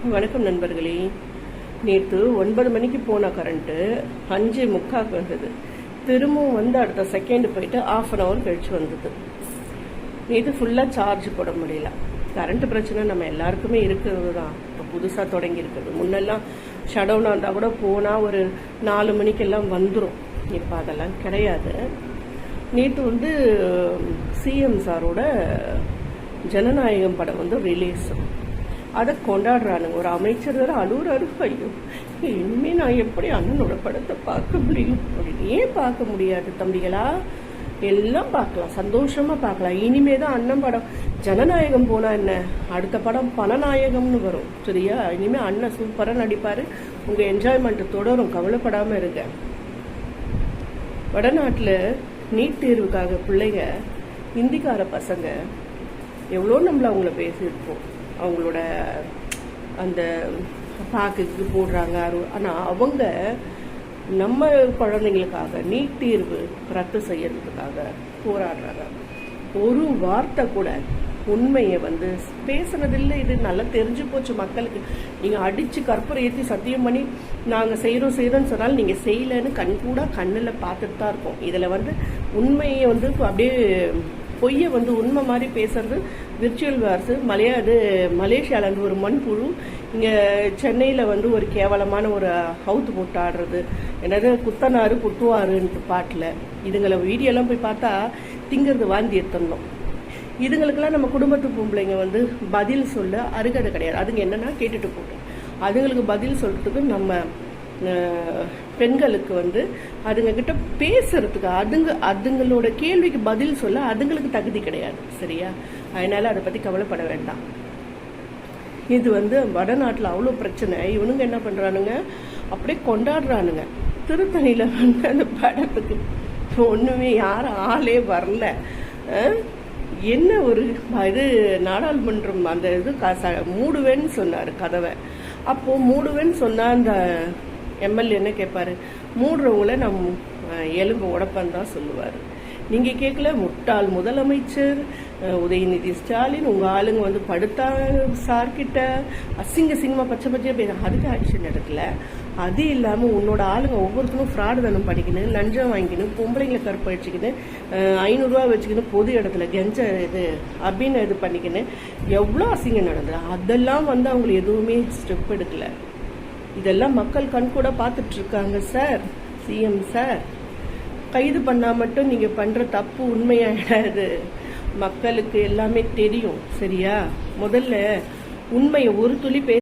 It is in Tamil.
வணக்கம் நண்பர்களே. நேற்று 9 மணிக்கு போன கரண்ட்டு 5:45 வந்தது. திரும்பவும் வந்து அடுத்த செகண்ட் போயிட்டு 1/2 hour கழிச்சு வந்தது. நேற்று ஃபுல்லாக சார்ஜ் போட முடியல. கரண்ட் பிரச்சனை நம்ம எல்லாருக்குமே இருக்கிறது தான். இப்போ புதுசாக தொடங்கி இருக்குது. முன்னெல்லாம் ஷட் டவுனாக இருந்தால் கூட போனால் ஒரு 4 மணிக்கெல்லாம் வந்துடும். இப்போ அதெல்லாம் கிடையாது. நேற்று வந்து சிஎம் சாரோட ஜனநாயகம் படம் வந்து ரிலீஸ். அதை கொண்டாடுறானுங்க. ஒரு அமைச்சர் வேற அழுகுறாரு. ஐயோ, இனிமே நான் எப்படி அண்ணனோட படத்தை பார்க்க முடியும் அப்படின்னு. ஏன் பார்க்க முடியாது தம்பிகளா? எல்லாம் பார்க்கலாம், சந்தோஷமா பார்க்கலாம். இனிமே தான் அண்ணன் படம் ஜனநாயகம் போனா என்ன, அடுத்த படம் பணநாயகம்னு வரும். சரியா? இனிமே அண்ணன் சூப்பரா நடிப்பாரு. உங்க என்ஜாய்மெண்ட் தொடரும், கவலைப்படாம இருங்க. வடநாட்டுல நீட் தேர்வுக்காக பிள்ளைங்க, இந்திக்கார பசங்க எவ்வளோ நம்மள அவங்கள பேசியிருப்போம். அவங்களோட அந்த பாக்குக்கு போடுறாங்க. ஆனால் அவங்க நம்ம குழந்தைங்களுக்காக நீட் தேர்வு ரத்து செய்யறதுக்காக போராடுறாங்க. ஒரு வார்த்தை கூட உண்மையை வந்து பேசுனதில்லை. இது நல்லா தெரிஞ்சு போச்சு மக்களுக்கு. நீங்கள் அடித்து கற்பூரம் ஏற்றி சத்தியம் பண்ணி நாங்கள் செய்கிறோன்னு சொன்னாலும் நீங்கள் செய்யலைன்னு கண்கூட கண்ணில் பார்த்துட்டு தான் இருக்கோம். இதில் வந்து உண்மையை வந்து அப்படியே பொய்யை வந்து உண்மை மாதிரி பேசுறது விர்ச்சுவல் வார்ஸ். மலேசியாவிலேருந்து ஒரு மண்புழு இங்கே சென்னையில் வந்து ஒரு கேவலமான ஒரு ஹவுத்து போட்டு ஆடுறது. என்னது குத்தனாரு குத்துவாருன்ட்டு பாட்டில் இதுங்களை வீடியோலாம் போய் பார்த்தா திங்கிறது வாந்தி எடுத்துடணும். இதுங்களுக்கெல்லாம் நம்ம குடும்பத்து பொம்பளைங்க வந்து பதில் சொல்ல அருகதை கிடையாது. அதுங்க என்னன்னா கேட்டுட்டு போட்டோம். அதுங்களுக்கு பதில் சொல்றதுக்கு நம்ம பெண்களுக்கு வந்து அதுங்க கிட்ட பேசுறதுக்கு அதுங்களோட கேள்விக்கு பதில் சொல்ல அதுங்களுக்கு தகுதி கிடையாது. சரியா? அதனால அதை பத்தி கவலைப்பட வேண்டாம். இது வந்து வடநாட்டில் அவ்வளோ பிரச்சனை. இவனுங்க என்ன பண்றானுங்க, அப்படியே கொண்டாடுறானுங்க. திருத்தணியில வந்து அந்த படத்துக்கு ஒண்ணுமே யாரும் ஆளே வரல. என்ன ஒரு இது நாடாளுமன்றம் அந்த இது மூடுவேன்னு சொன்னாரு கதவை. அப்போ மூடுவேன்னு சொன்னா அந்த எம்எல்ஏ என்ன கேட்பாரு, மூடுறவங்கள நம் எலும்பு உடப்பன்னு தான் சொல்லுவார். நீங்கள் கேட்கல, முட்டாள் முதலமைச்சர் உதயநிதி ஸ்டாலின் உங்கள் ஆளுங்க வந்து படுத்தா சார்கிட்ட சினிமா பச்சை பச்சையாக பேச அதுக்கு ஆக்ஷன் எடுக்கல. அது இல்லாமல் உன்னோட ஆளுங்க ஒவ்வொருத்தரும் ஃப்ராடு தானம் படிக்கணும், லஞ்சம் வாங்கிக்கணும், பொம்பளைங்களை கற்பழிச்சிக்கணும், 500 ரூபா வச்சுக்கணும், பொது இடத்துல கெஞ்ச இது அப்படின்னு இது பண்ணிக்கணும். எவ்வளோ அசிங்கம் நடந்தது. அதெல்லாம் வந்து அவங்களுக்கு எதுவுமே ஸ்டெப் எடுக்கல. இதெல்லாம் மக்கள் கண் கூட பார்த்துட்டு இருக்காங்க. சார், சிஎம் சார், கைது பண்ணா மட்டும் நீங்க பண்ற தப்பு உண்மையாயிடாது. மக்களுக்கு எல்லாமே தெரியும். சரியா? முதல்ல உண்மையை ஒரு துளி